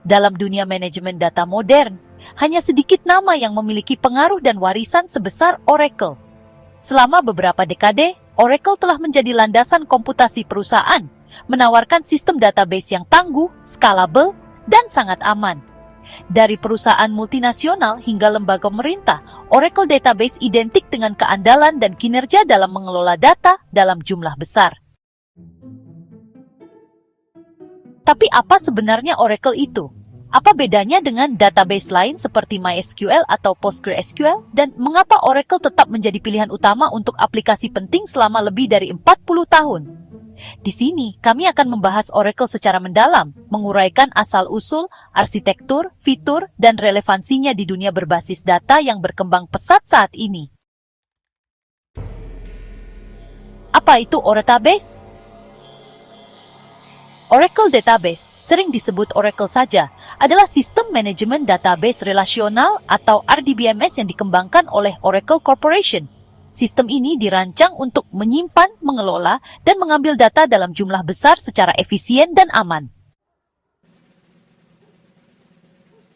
Dalam dunia manajemen data modern, hanya sedikit nama yang memiliki pengaruh dan warisan sebesar Oracle. Selama beberapa dekade, Oracle telah menjadi landasan komputasi perusahaan, menawarkan sistem database yang tangguh, scalable, dan sangat aman. Dari perusahaan multinasional hingga lembaga pemerintah, Oracle Database identik dengan keandalan dan kinerja dalam mengelola data dalam jumlah besar. Tapi apa sebenarnya Oracle itu? Apa bedanya dengan database lain seperti MySQL atau PostgreSQL? Dan mengapa Oracle tetap menjadi pilihan utama untuk aplikasi penting selama lebih dari 40 tahun? Di sini, kami akan membahas Oracle secara mendalam, menguraikan asal-usul, arsitektur, fitur, dan relevansinya di dunia berbasis data yang berkembang pesat saat ini. Apa itu Oracle? Oracle Database, sering disebut Oracle saja, adalah sistem manajemen database relasional atau RDBMS yang dikembangkan oleh Oracle Corporation. Sistem ini dirancang untuk menyimpan, mengelola, dan mengambil data dalam jumlah besar secara efisien dan aman.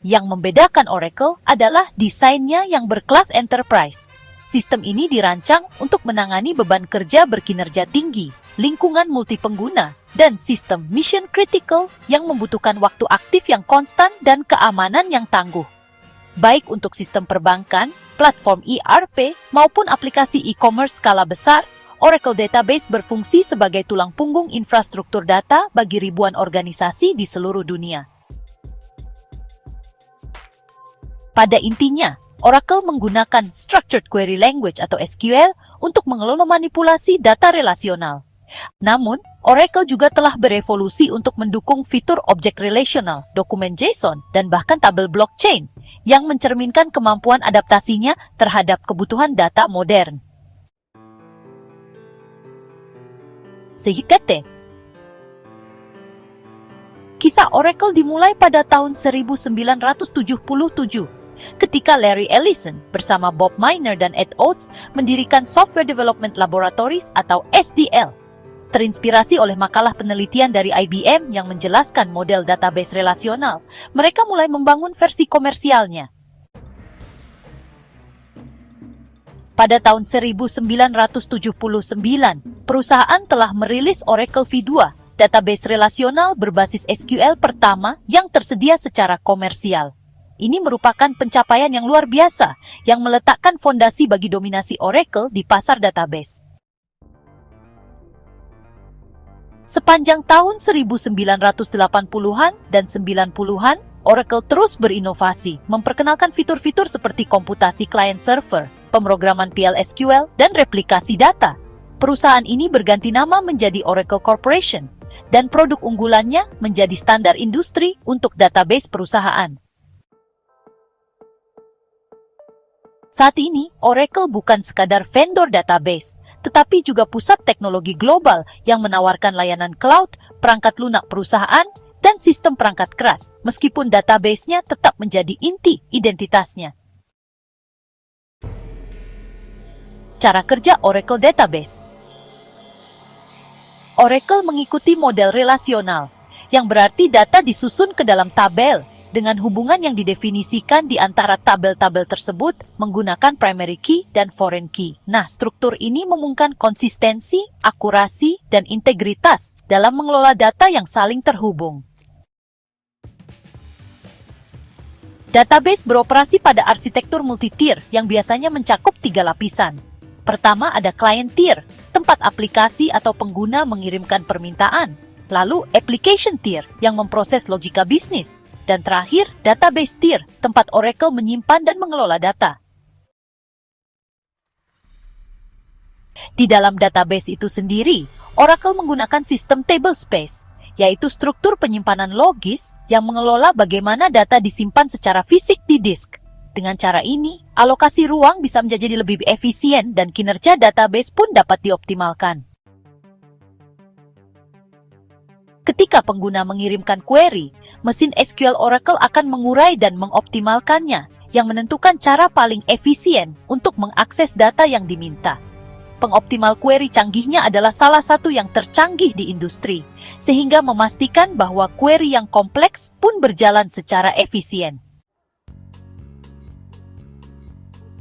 Yang membedakan Oracle adalah desainnya yang berkelas enterprise. Sistem ini dirancang untuk menangani beban kerja berkinerja tinggi, lingkungan multipengguna, dan sistem mission critical yang membutuhkan waktu aktif yang konstan dan keamanan yang tangguh. Baik untuk sistem perbankan, platform ERP, maupun aplikasi e-commerce skala besar, Oracle Database berfungsi sebagai tulang punggung infrastruktur data bagi ribuan organisasi di seluruh dunia. Pada intinya, Oracle menggunakan Structured Query Language atau SQL untuk mengelola manipulasi data relasional. Namun, Oracle juga telah berevolusi untuk mendukung fitur objek relational, dokumen JSON, dan bahkan tabel blockchain yang mencerminkan kemampuan adaptasinya terhadap kebutuhan data modern. Kisah Oracle dimulai pada tahun 1977. Ketika Larry Ellison bersama Bob Miner dan Ed Oates mendirikan Software Development Laboratories atau SDL. Terinspirasi oleh makalah penelitian dari IBM yang menjelaskan model database relasional, mereka mulai membangun versi komersialnya. Pada tahun 1979, perusahaan telah merilis Oracle V2, database relasional berbasis SQL pertama yang tersedia secara komersial. Ini merupakan pencapaian yang luar biasa, yang meletakkan fondasi bagi dominasi Oracle di pasar database. Sepanjang tahun 1980-an dan 90-an, Oracle terus berinovasi, memperkenalkan fitur-fitur seperti komputasi client-server, pemrograman PL/SQL, dan replikasi data. Perusahaan ini berganti nama menjadi Oracle Corporation, dan produk unggulannya menjadi standar industri untuk database perusahaan. Saat ini, Oracle bukan sekadar vendor database, tetapi juga pusat teknologi global yang menawarkan layanan cloud, perangkat lunak perusahaan, dan sistem perangkat keras, meskipun database-nya tetap menjadi inti identitasnya. Cara kerja Oracle Database. Oracle mengikuti model relasional, yang berarti data disusun ke dalam tabel, dengan hubungan yang didefinisikan di antara tabel-tabel tersebut menggunakan primary key dan foreign key. Nah, struktur ini memungkinkan konsistensi, akurasi, dan integritas dalam mengelola data yang saling terhubung. Database beroperasi pada arsitektur multi-tier yang biasanya mencakup 3 lapisan. Pertama ada client tier, tempat aplikasi atau pengguna mengirimkan permintaan. Lalu application tier yang memproses logika bisnis. Dan terakhir, database tier, tempat Oracle menyimpan dan mengelola data. Di dalam database itu sendiri, Oracle menggunakan sistem tablespace, yaitu struktur penyimpanan logis yang mengelola bagaimana data disimpan secara fisik di disk. Dengan cara ini, alokasi ruang bisa menjadi lebih efisien dan kinerja database pun dapat dioptimalkan. Ketika pengguna mengirimkan query, mesin SQL Oracle akan mengurai dan mengoptimalkannya, yang menentukan cara paling efisien untuk mengakses data yang diminta. pengoptimal query canggihnya adalah salah satu yang tercanggih di industri, sehingga memastikan bahwa query yang kompleks pun berjalan secara efisien.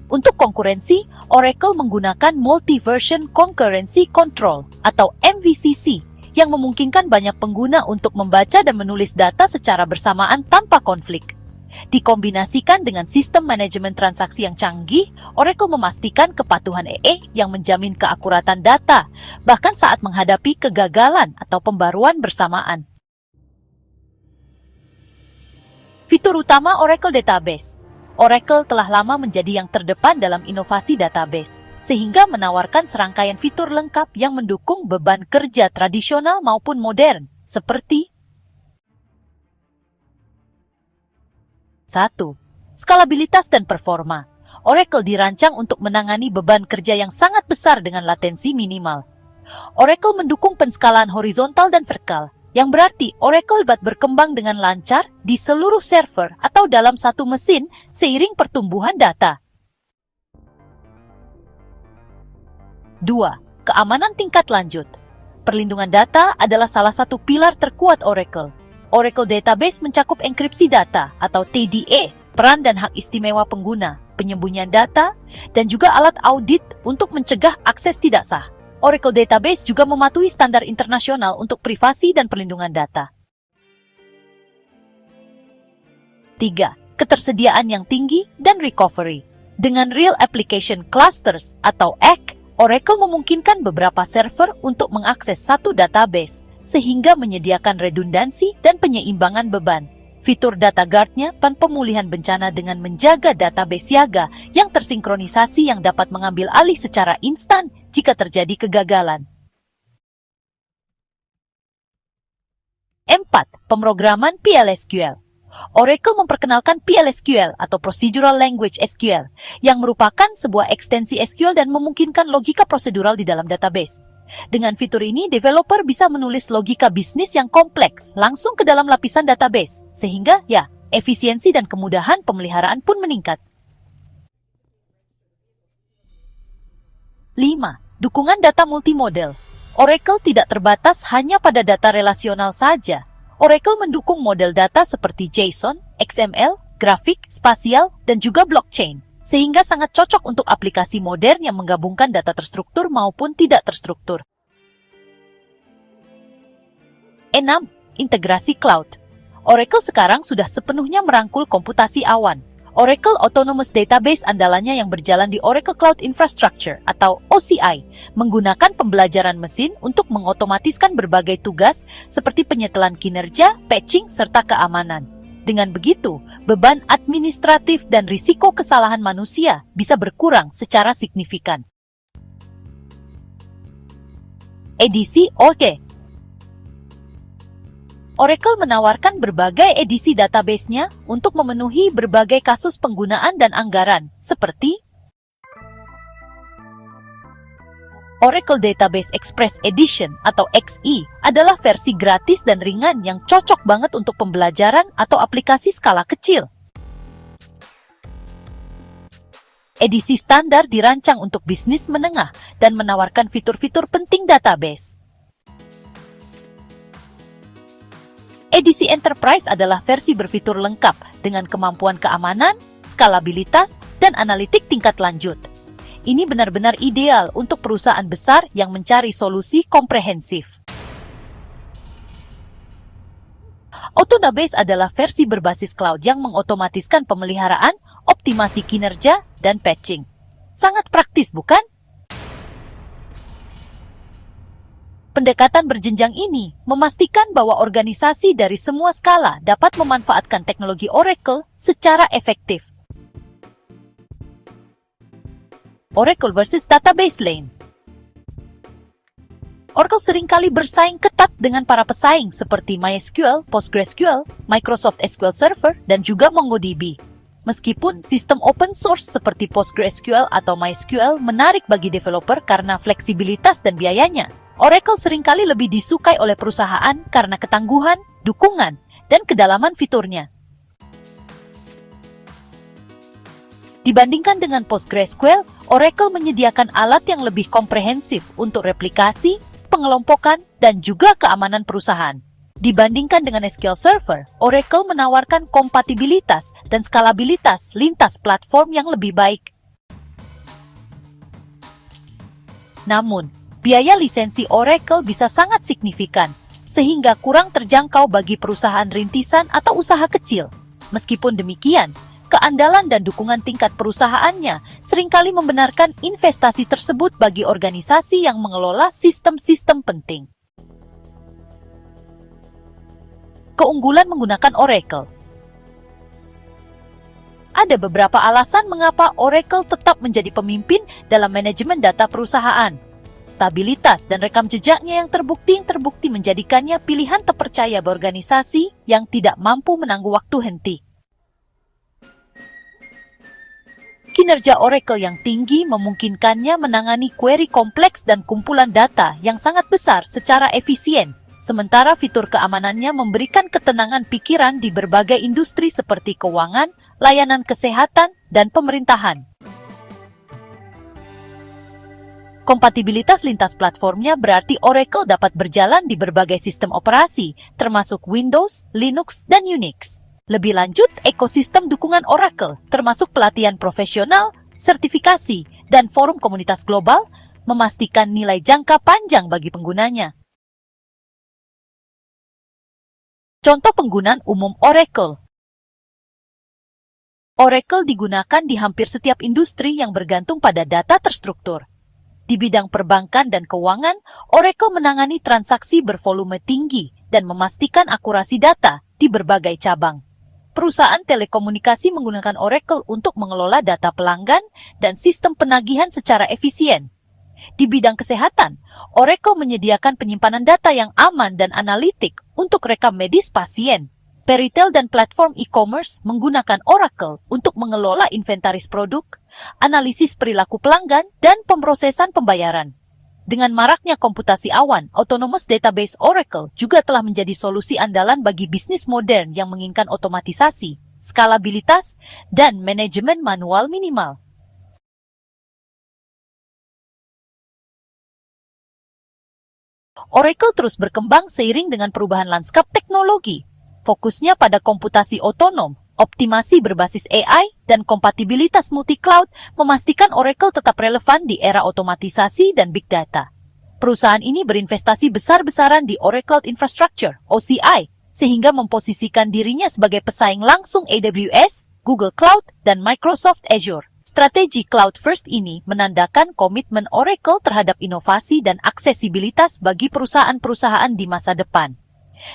Untuk konkurensi, Oracle menggunakan Multi-Version Concurrency Control atau MVCC yang memungkinkan banyak pengguna untuk membaca dan menulis data secara bersamaan tanpa konflik. Dikombinasikan dengan sistem manajemen transaksi yang canggih, Oracle memastikan kepatuhan EE yang menjamin keakuratan data, bahkan saat menghadapi kegagalan atau pembaruan bersamaan. Fitur utama Oracle Database. Oracle telah lama menjadi yang terdepan dalam inovasi database, sehingga menawarkan serangkaian fitur lengkap yang mendukung beban kerja tradisional maupun modern, seperti 1. Skalabilitas dan performa. Oracle dirancang untuk menangani beban kerja yang sangat besar dengan latensi minimal. Oracle mendukung penskalaan horizontal dan vertikal, yang berarti Oracle dapat berkembang dengan lancar di seluruh server atau dalam satu mesin seiring pertumbuhan data. 2. Keamanan tingkat lanjut. Perlindungan data adalah salah satu pilar terkuat Oracle. Oracle Database mencakup enkripsi data atau TDA, peran dan hak istimewa pengguna, penyembunyian data, dan juga alat audit untuk mencegah akses tidak sah. Oracle Database juga mematuhi standar internasional untuk privasi dan perlindungan data. 3. Ketersediaan yang tinggi dan recovery. Dengan Real Application Clusters atau RAC, Oracle memungkinkan beberapa server untuk mengakses satu database, sehingga menyediakan redundansi dan penyeimbangan beban. Fitur Data Guard-nya dan pemulihan bencana dengan menjaga database siaga yang tersinkronisasi yang dapat mengambil alih secara instan jika terjadi kegagalan. 4. Pemrograman PLSQL. Oracle memperkenalkan PLSQL atau Procedural Language SQL yang merupakan sebuah ekstensi SQL dan memungkinkan logika prosedural di dalam database. Dengan fitur ini, developer bisa menulis logika bisnis yang kompleks langsung ke dalam lapisan database, sehingga efisiensi dan kemudahan pemeliharaan pun meningkat. 5. Dukungan data multimodel. Oracle tidak terbatas hanya pada data relasional saja. Oracle mendukung model data seperti JSON, XML, grafik, spasial, dan juga blockchain, sehingga sangat cocok untuk aplikasi modern yang menggabungkan data terstruktur maupun tidak terstruktur. 6. Integrasi cloud. Oracle sekarang sudah sepenuhnya merangkul komputasi awan. Oracle Autonomous Database andalannya yang berjalan di Oracle Cloud Infrastructure atau OCI, menggunakan pembelajaran mesin untuk mengotomatiskan berbagai tugas seperti penyetelan kinerja, patching, serta keamanan. Dengan begitu, beban administratif dan risiko kesalahan manusia bisa berkurang secara signifikan. Edisi OT. Oracle menawarkan berbagai edisi database-nya untuk memenuhi berbagai kasus penggunaan dan anggaran, seperti Oracle Database Express Edition atau XE adalah versi gratis dan ringan yang cocok banget untuk pembelajaran atau aplikasi skala kecil. Edisi standar dirancang untuk bisnis menengah dan menawarkan fitur-fitur penting database. Edisi Enterprise adalah versi berfitur lengkap dengan kemampuan keamanan, skalabilitas, dan analitik tingkat lanjut. Ini benar-benar ideal untuk perusahaan besar yang mencari solusi komprehensif. Autodatabase adalah versi berbasis cloud yang mengotomatiskan pemeliharaan, optimasi kinerja, dan patching. Sangat praktis, bukan? Pendekatan berjenjang ini memastikan bahwa organisasi dari semua skala dapat memanfaatkan teknologi Oracle secara efektif. Oracle versus Database Lane. Oracle seringkali bersaing ketat dengan para pesaing seperti MySQL, PostgreSQL, Microsoft SQL Server, dan juga MongoDB. Meskipun sistem open source seperti PostgreSQL atau MySQL menarik bagi developer karena fleksibilitas dan biayanya, Oracle seringkali lebih disukai oleh perusahaan karena ketangguhan, dukungan, dan kedalaman fiturnya. Dibandingkan dengan PostgreSQL, Oracle menyediakan alat yang lebih komprehensif untuk replikasi, pengelompokan, dan juga keamanan perusahaan. Dibandingkan dengan SQL Server, Oracle menawarkan kompatibilitas dan skalabilitas lintas platform yang lebih baik. Namun, biaya lisensi Oracle bisa sangat signifikan, sehingga kurang terjangkau bagi perusahaan rintisan atau usaha kecil. Meskipun demikian, keandalan dan dukungan tingkat perusahaannya seringkali membenarkan investasi tersebut bagi organisasi yang mengelola sistem-sistem penting. Keunggulan menggunakan Oracle. Ada beberapa alasan mengapa Oracle tetap menjadi pemimpin dalam manajemen data perusahaan. Stabilitas dan rekam jejaknya yang terbukti menjadikannya pilihan terpercaya berorganisasi yang tidak mampu menangguh waktu henti. Kinerja Oracle yang tinggi memungkinkannya menangani query kompleks dan kumpulan data yang sangat besar secara efisien. Sementara fitur keamanannya memberikan ketenangan pikiran di berbagai industri seperti keuangan, layanan kesehatan, dan pemerintahan. Kompatibilitas lintas platformnya berarti Oracle dapat berjalan di berbagai sistem operasi, termasuk Windows, Linux, dan Unix. Lebih lanjut, ekosistem dukungan Oracle, termasuk pelatihan profesional, sertifikasi, dan forum komunitas global, memastikan nilai jangka panjang bagi penggunanya. Contoh penggunaan umum Oracle. Oracle digunakan di hampir setiap industri yang bergantung pada data terstruktur. Di bidang perbankan dan keuangan, Oracle menangani transaksi bervolume tinggi dan memastikan akurasi data di berbagai cabang. Perusahaan telekomunikasi menggunakan Oracle untuk mengelola data pelanggan dan sistem penagihan secara efisien. Di bidang kesehatan, Oracle menyediakan penyimpanan data yang aman dan analitik untuk rekam medis pasien. Retail dan platform e-commerce menggunakan Oracle untuk mengelola inventaris produk, analisis perilaku pelanggan, dan pemrosesan pembayaran. Dengan maraknya komputasi awan, Autonomous Database Oracle juga telah menjadi solusi andalan bagi bisnis modern yang menginginkan otomatisasi, skalabilitas, dan manajemen manual minimal. Oracle terus berkembang seiring dengan perubahan lanskap teknologi. Fokusnya pada komputasi otonom, optimasi berbasis AI, dan kompatibilitas multi-cloud memastikan Oracle tetap relevan di era otomatisasi dan big data. Perusahaan ini berinvestasi besar-besaran di Oracle Cloud Infrastructure, OCI, sehingga memposisikan dirinya sebagai pesaing langsung AWS, Google Cloud, dan Microsoft Azure. Strategi Cloud First ini menandakan komitmen Oracle terhadap inovasi dan aksesibilitas bagi perusahaan-perusahaan di masa depan.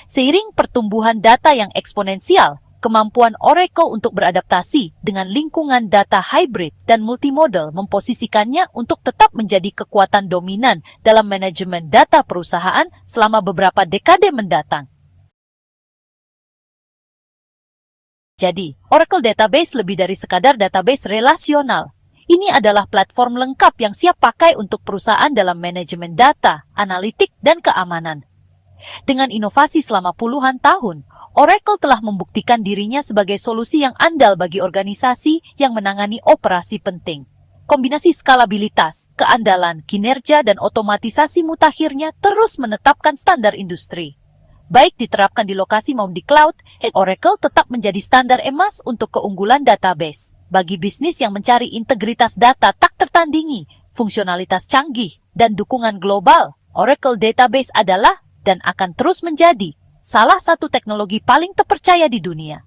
Seiring pertumbuhan data yang eksponensial, kemampuan Oracle untuk beradaptasi dengan lingkungan data hybrid dan multimodal memposisikannya untuk tetap menjadi kekuatan dominan dalam manajemen data perusahaan selama beberapa dekade mendatang. Jadi, Oracle Database lebih dari sekadar database relasional. Ini adalah platform lengkap yang siap pakai untuk perusahaan dalam manajemen data, analitik, dan keamanan. Dengan inovasi selama puluhan tahun, Oracle telah membuktikan dirinya sebagai solusi yang andal bagi organisasi yang menangani operasi penting. Kombinasi skalabilitas, keandalan, kinerja, dan otomatisasi mutakhirnya terus menetapkan standar industri. Baik diterapkan di lokasi maupun di cloud, Oracle tetap menjadi standar emas untuk keunggulan database. Bagi bisnis yang mencari integritas data tak tertandingi, fungsionalitas canggih, dan dukungan global, Oracle Database adalah dan akan terus menjadi salah satu teknologi paling terpercaya di dunia.